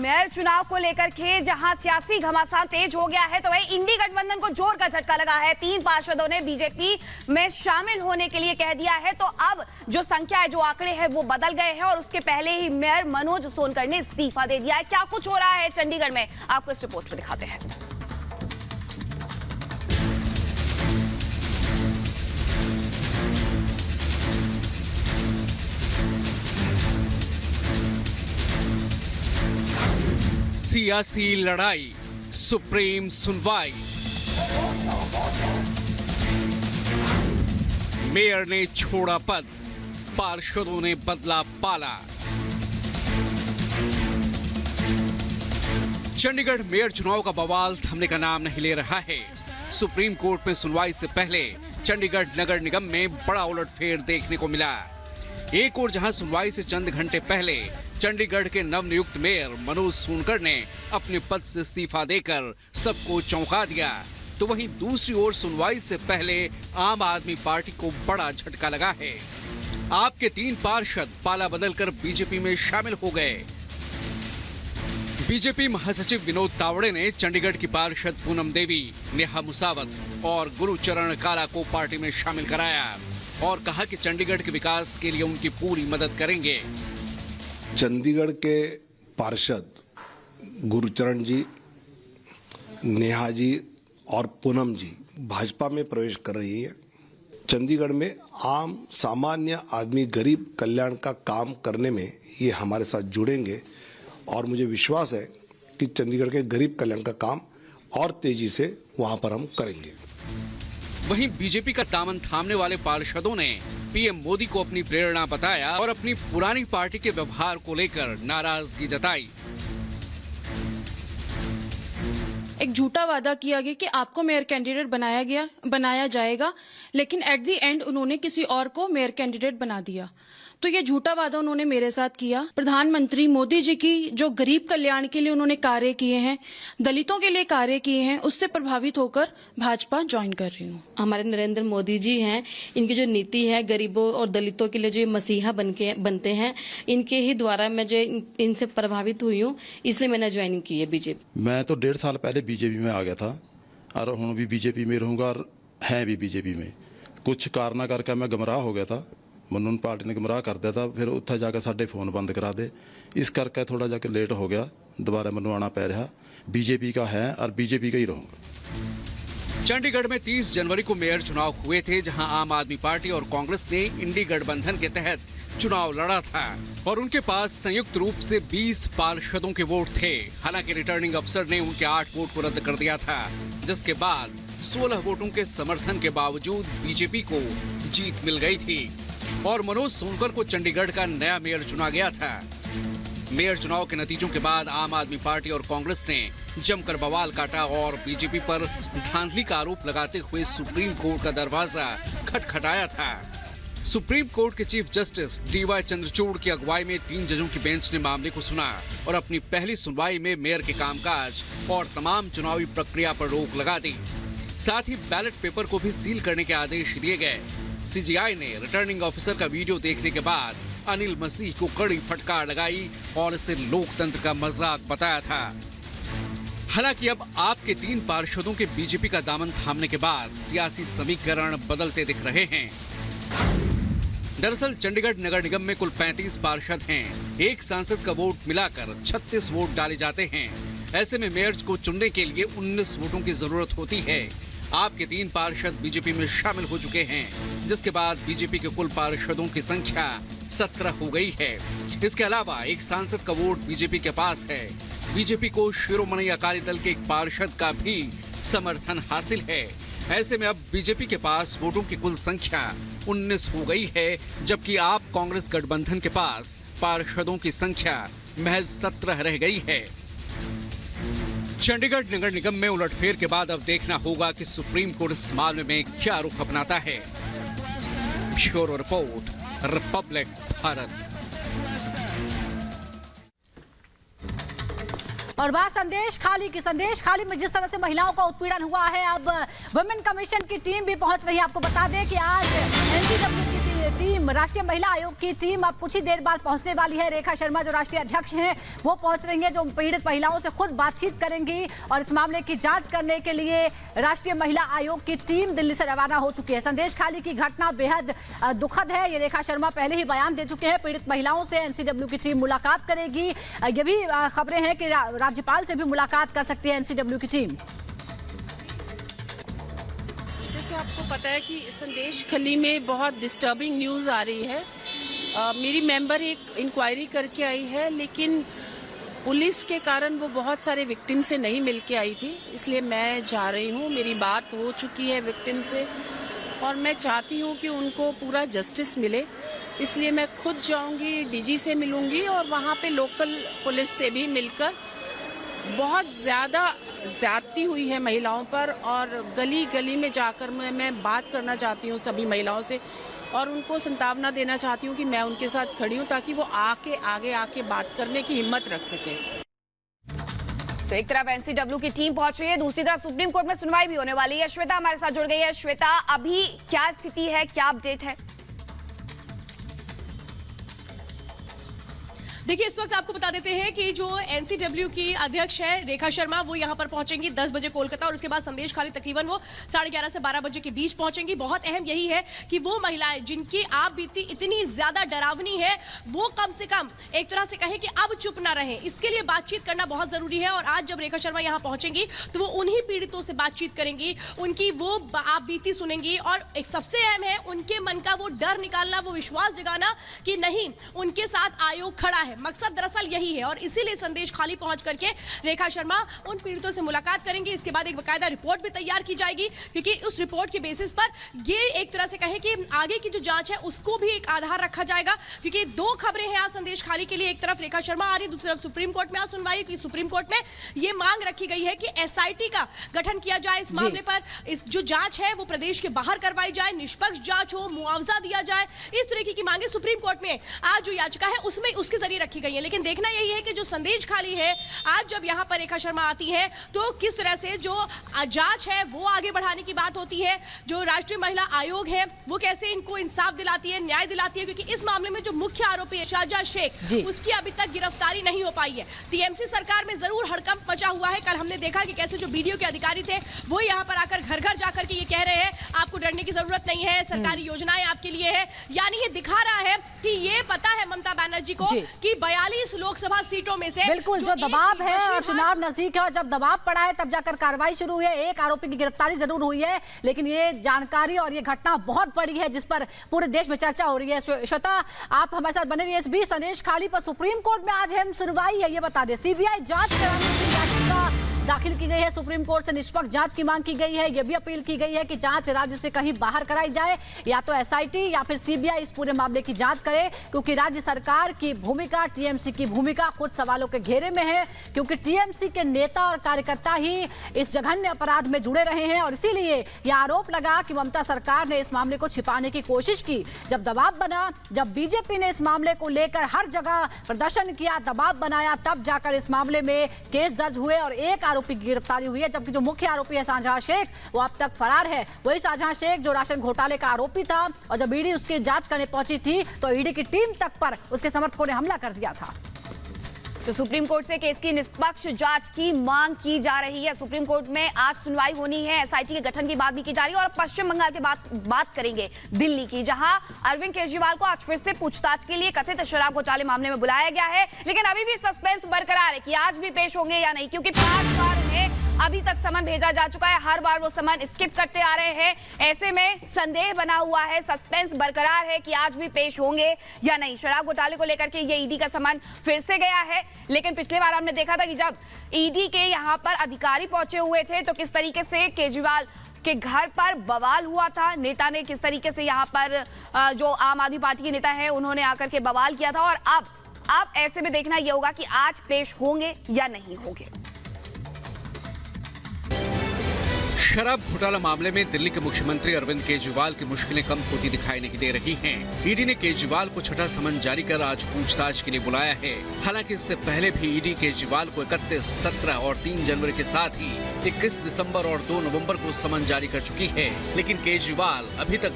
Mayor चुनाव को लेकर के जहां सियासी घमासान तेज हो गया है, तो वही इंडी गठबंधन को जोर का झटका लगा है। 3 पार्षदों ने बीजेपी में शामिल होने के लिए कह दिया है। तो अब जो संख्या है, जो आंकड़े हैं, वो बदल गए हैं और उसके पहले ही मेयर मनोज सोनकर ने इस्तीफा दे दिया है। क्या कुछ हो रहा है चंडीगढ़ में, आपको इस रिपोर्ट में दिखाते हैं। सियासी लड़ाई, सुप्रीम सुनवाई। मेयर ने छोड़ा पद, पार्षदों ने बदला पाला। चंडीगढ़ मेयर चुनाव का बवाल थमने का नाम नहीं ले रहा है। सुप्रीम कोर्ट में सुनवाई से पहले चंडीगढ़ नगर निगम में बड़ा उलटफेर देखने को मिला। एक और जहां सुनवाई से चंद घंटे पहले चंडीगढ़ के नवनियुक्त मेयर मनोज सोनकर ने अपने पद से इस्तीफा देकर सबको चौंका दिया, तो वहीं दूसरी ओर सुनवाई से पहले आम आदमी पार्टी को बड़ा झटका लगा है। आपके 3 पार्षद पाला बदलकर बीजेपी में शामिल हो गए। बीजेपी महासचिव विनोद तावड़े ने चंडीगढ़ की पार्षद पूनम देवी, नेहा मुसावत और गुरुचरण काला को पार्टी में शामिल कराया और कहा कि चंडीगढ़ के विकास के लिए उनकी पूरी मदद करेंगे। चंडीगढ़ के पार्षद गुरुचरण जी, नेहा जी और पूनम जी भाजपा में प्रवेश कर रही है। चंडीगढ़ में आम सामान्य आदमी गरीब कल्याण का काम करने में ये हमारे साथ जुड़ेंगे और मुझे विश्वास है कि चंडीगढ़ के गरीब कल्याण का काम और तेजी से वहां पर हम करेंगे। वहीं बीजेपी का दामन थामने वाले पार्षदों ने पीएम मोदी को अपनी प्रेरणा बताया और अपनी पुरानी पार्टी के व्यवहार को लेकर नाराजगी जताई। एक झूठा वादा किया गया कि आपको मेयर कैंडिडेट बनाया जाएगा, लेकिन एट द एंड उन्होंने किसी और को मेयर कैंडिडेट बना दिया। तो ये झूठा वादा उन्होंने मेरे साथ किया। प्रधानमंत्री मोदी जी की जो गरीब कल्याण के लिए उन्होंने कार्य किए हैं, दलितों के लिए कार्य किए हैं, उससे प्रभावित होकर भाजपा ज्वाइन कर रही हूँ। हमारे नरेंद्र मोदी जी हैं, इनकी जो नीति है गरीबों और दलितों के लिए जो मसीहा बनते हैं, इनके ही द्वारा मैं जो इनसे प्रभावित हुई हूँ, इसलिए मैंने ज्वाइन की है बीजेपी। मैं तो 1.5 साल पहले बीजेपी में आ गया था और हूँ भी बीजेपी में रहूंगा और है भी बीजेपी में। कुछ कारण करके मैं गुमराह हो गया था, ਮੈਨੂੰ पार्टी ने गुमराह कर दिया था, फिर उत्थे जाके साडे फोन बंद करा दे, इस करके थोड़ा जाके लेट हो गया, दोबारा मैनू आना पै रहा। बीजेपी का है और बीजेपी का ही रहूंगा। चंडीगढ़ में 30 जनवरी को मेयर चुनाव हुए थे, जहां आम आदमी पार्टी और कांग्रेस ने इंडी गठबंधन के तहत चुनाव लड़ा था और उनके पास संयुक्त रूप से 20 पार्षदों के वोट थे। हालांकि रिटर्निंग अफसर ने उनके 8 वोट को रद्द कर दिया था, जिसके बाद 16 वोटों के समर्थन के बावजूद बीजेपी को जीत मिल गई थी और मनोज सोनकर को चंडीगढ़ का नया मेयर चुना गया था। मेयर चुनाव के नतीजों के बाद आम आदमी पार्टी और कांग्रेस ने जमकर बवाल काटा और बीजेपी पर धांधली का आरोप लगाते हुए सुप्रीम कोर्ट का दरवाजा खटखटाया था। सुप्रीम कोर्ट के चीफ जस्टिस DY चंद्रचूड़ की अगुवाई में 3 जजों की बेंच ने मामले को सुना और अपनी पहली सुनवाई में मेयर के कामकाज और तमाम चुनावी प्रक्रिया पर रोक लगा दी। साथ ही बैलेट पेपर को भी सील करने के आदेश दिए गए। CGI ने रिटर्निंग ऑफिसर का वीडियो देखने के बाद अनिल मसीह को कड़ी फटकार लगाई और इसे लोकतंत्र का मजाक बताया था। हालांकि अब आपके 3 पार्षदों के बीजेपी का दामन थामने के बाद सियासी समीकरण बदलते दिख रहे हैं। दरअसल चंडीगढ़ नगर निगम में कुल 35 पार्षद हैं। एक सांसद का वोट मिलाकर 36 वोट डाले जाते हैं। ऐसे में मेयर को चुनने के लिए 19 वोटों की जरूरत होती है। आपके 3 पार्षद बीजेपी में शामिल हो चुके हैं, जिसके बाद बीजेपी के कुल पार्षदों की संख्या 17 हो गई है। इसके अलावा एक सांसद का वोट बीजेपी के पास है। बीजेपी को शिरोमणि अकाली दल के एक पार्षद का भी समर्थन हासिल है। ऐसे में अब बीजेपी के पास वोटों की कुल संख्या 19 हो गई है, जबकि आप कांग्रेस गठबंधन के पास पार्षदों की संख्या महज 17 रह गई है। चंडीगढ़ नगर निगम में उलटफेर के बाद अब देखना होगा कि सुप्रीम कोर्ट इस मामले में क्या रुख अपनाता है। Bureau report, Republic Bharat. और बात संदेश खाली में जिस तरह से महिलाओं का उत्पीड़न हुआ है, अब वुमेन कमीशन की टीम भी पहुंच रही है। आपको बता दें कि आज एनसीडब्ल्यू की टीम, राष्ट्रीय महिला आयोग की टीम अब कुछ ही देर बाद पहुंचने वाली है। रेखा शर्मा जो राष्ट्रीय अध्यक्ष हैं वो पहुंच रही हैं, जो पीड़ित महिलाओं से खुद बातचीत करेंगी और इस मामले की जांच करने के लिए राष्ट्रीय महिला आयोग की टीम दिल्ली से रवाना हो चुकी है। संदेश खाली की घटना बेहद दुखद है, ये रेखा शर्मा पहले ही बयान दे चुके हैं। पीड़ित महिलाओं से एनसीडब्ल्यू की टीम मुलाकात करेगी। ये भी खबरें हैं कि राज्यपाल से भी मुलाकात कर सकती है एनसीडब्ल्यू की टीम। जैसे आपको पता है कि संदेश खली में बहुत डिस्टर्बिंग न्यूज़ आ रही है। मेरी मेंबर एक इंक्वायरी करके आई है, लेकिन पुलिस के कारण वो बहुत सारे विक्टिम से नहीं मिल के आई थी, इसलिए मैं जा रही हूँ। मेरी बात हो चुकी है विक्टिम से और मैं चाहती हूँ कि उनको पूरा जस्टिस मिले, इसलिए मैं खुद जाऊँगी, डीजी से मिलूंगी और वहाँ पे लोकल पुलिस से भी मिलकर बहुत ज़्यादा ज्यादती हुई है महिलाओं पर और गली गली में जाकर मैं बात करना चाहती हूँ सभी महिलाओं से और उनको सांत्वना देना चाहती हूँ कि मैं उनके साथ खड़ी हूँ ताकि वो आगे आके बात करने की हिम्मत रख सके। तो एक तरफ एनसीडब्ल्यू की टीम पहुंच रही है, दूसरी तरफ सुप्रीम कोर्ट में सुनवाई भी होने वाली है। श्वेता हमारे साथ जुड़ गई है। श्वेता, अभी क्या स्थिति है, क्या अपडेट है? देखिए, इस वक्त आपको बता देते हैं कि जो एनसीडब्ल्यू की अध्यक्ष है रेखा शर्मा, वो यहाँ पर पहुंचेंगी 10 बजे कोलकाता और उसके बाद संदेश खाली तकरीबन वो 11:30 से 12 बजे के बीच पहुंचेंगी। बहुत अहम यही है कि वो महिलाएं जिनकी आप बीती इतनी ज्यादा डरावनी है, वो कम से कम एक तरह से कहें कि अब चुप ना रहे, इसके लिए बातचीत करना बहुत जरूरी है। और आज जब रेखा शर्मा यहाँ पहुंचेंगी तो वो उन्हीं पीड़ितों से बातचीत करेंगी, उनकी वो आप बीती सुनेंगी और एक सबसे अहम है उनके मन का वो डर निकालना, वो विश्वास जगाना कि नहीं, उनके साथ आयोग खड़ा है। मकसद दरअसल यही है और इसीलिए संदेश खाली पहुंच करके रेखा शर्मा उन पीड़ितों से मुलाकात करेंगी। इसके बाद एक बकायदा रिपोर्ट भी तैयार की जाएगी, क्योंकि उस रिपोर्ट के बेसिस पर ये एक तरह से कहें कि आगे की जो जांच है उसको भी एक आधार रखा जाएगा। क्योंकि दो खबरें हैं आज संदेश खाली के लिए, एक तरफ रेखा शर्मा आ रही है, दूसरी तरफ सुप्रीम कोर्ट में आज सुनवाई। कि सुप्रीम कोर्ट में ये मांग रखी गई है कि एसआईटी का गठन किया जाए इस मामले पर, इस जो जांच है वो प्रदेश के बाहर करवाई जाए, निष्पक्ष जांच हो, मुआवजा दिया जाए, इस तरीके की मांगे सुप्रीम कोर्ट में आज जो याचिका है उसमें उसके जरिए रखी गई है। लेकिन देखना यही है कि जो संदेश खाली है, आज जब यहां पर रेखा शर्मा आती है तो किस तरह से जो जांच है वो आगे बढ़ाने की बात होती है, जो राष्ट्रीय महिला आयोग है वो कैसे इनको इंसाफ दिलाती है, न्याय दिलाती है। क्योंकि इस मामले में जो मुख्य आरोपी है शाहजहां शेख, उसकी अभी तक गिरफ्तारी नहीं हो पाई है। टीएमसी सरकार में जरूर हड़कंप मचा हुआ है। कल हमने देखा कि कैसे जो बीडीओ के अधिकारी थे वो यहाँ पर आकर घर घर जाकर के ये कह रहे हैं आपको डरने की जरूरत नहीं है, सरकारी योजनाएं आपके लिए है। यानी ये दिखा रहा है कि ये पता है ममता बनर्जी को कि 42 लोकसभा सीटों में से बिल्कुल जो दबाव है और चुनाव नजदीक है और जब दबाव पड़ा है तब जाकर कार्रवाई शुरू हुई है। एक आरोपी की गिरफ्तारी जरूर हुई है, लेकिन ये जानकारी और ये घटना बहुत बड़ी है जिस पर पूरे देश में चर्चा हो रही है। श्वेता, आप हमारे साथ बने रहिए। इस बीच संदेश खाली पर सुप्रीम कोर्ट में आज अहम सुनवाई है, ये बता दें। सीबीआई जांच कराने की याचिका दाखिल की गई है, सुप्रीम कोर्ट से निष्पक्ष जांच की मांग की गई है। यह भी अपील की गई है कि जांच राज्य से कहीं बाहर कराई जाए, या तो एसआईटी या फिर सीबीआई इस पूरे मामले की जांच करे, क्योंकि राज्य सरकार की भूमिका, टीएमसी की भूमिका कुछ सवालों के घेरे में है। क्योंकि टीएमसी के नेता और कार्यकर्ता ही इस जघन्य अपराध में जुड़े रहे हैं और इसीलिए यह आरोप लगा कि ममता सरकार ने इस मामले को छिपाने की कोशिश की। जब दबाव बना, जब बीजेपी ने इस मामले को लेकर हर जगह प्रदर्शन किया, दबाव बनाया, तब जाकर इस मामले में केस दर्ज हुए और एक आरोपी की गिरफ्तारी हुई है। जबकि जो मुख्य आरोपी है शाहजहां शेख, वो अब तक फरार है। वही शाहजहां शेख जो राशन घोटाले का आरोपी था और जब ईडी उसकी जांच करने पहुंची थी तो ईडी की टीम तक पर उसके समर्थकों ने हमला कर दिया था। तो सुप्रीम कोर्ट से केस की निष्पक्ष जांच की मांग की जा रही है। सुप्रीम कोर्ट में आज सुनवाई होनी है, एसआईटी के गठन की बात भी की जा रही है। और पश्चिम बंगाल के बात करेंगे दिल्ली की, जहां अरविंद केजरीवाल को आज फिर से पूछताछ के लिए कथित शराब घोटाले मामले में बुलाया गया है। लेकिन अभी भी सस्पेंस बरकरार है कि आज भी पेश होंगे या नहीं, क्योंकि 5 बार उन्हें अभी तक समन भेजा जा चुका है, हर बार वो समन स्किप करते आ रहे हैं। ऐसे में संदेह बना हुआ है, सस्पेंस बरकरार है कि आज भी पेश होंगे या नहीं। शराब घोटाले को लेकर के ये ईडी का समन फिर से गया है, लेकिन पिछले बार हमने देखा था कि जब ईडी के यहाँ पर अधिकारी पहुंचे हुए थे तो किस तरीके से केजरीवाल के घर पर बवाल हुआ था। नेता ने किस तरीके से यहाँ पर जो आम आदमी पार्टी के नेता है उन्होंने आकर के बवाल किया था। और अब ऐसे में देखना यह होगा कि आज पेश होंगे या नहीं होंगे। शराब घोटाला मामले में दिल्ली के मुख्यमंत्री अरविंद केजरीवाल की मुश्किलें कम होती दिखाई नहीं दे रही हैं। ईडी ने केजरीवाल को छठा समन जारी कर आज पूछताछ के लिए बुलाया है। हालांकि इससे पहले भी ईडी केजरीवाल को 31, 17 और 3 जनवरी के साथ ही 21 दिसंबर और 2 नवंबर को समन जारी कर चुकी है, लेकिन केजरीवाल अभी तक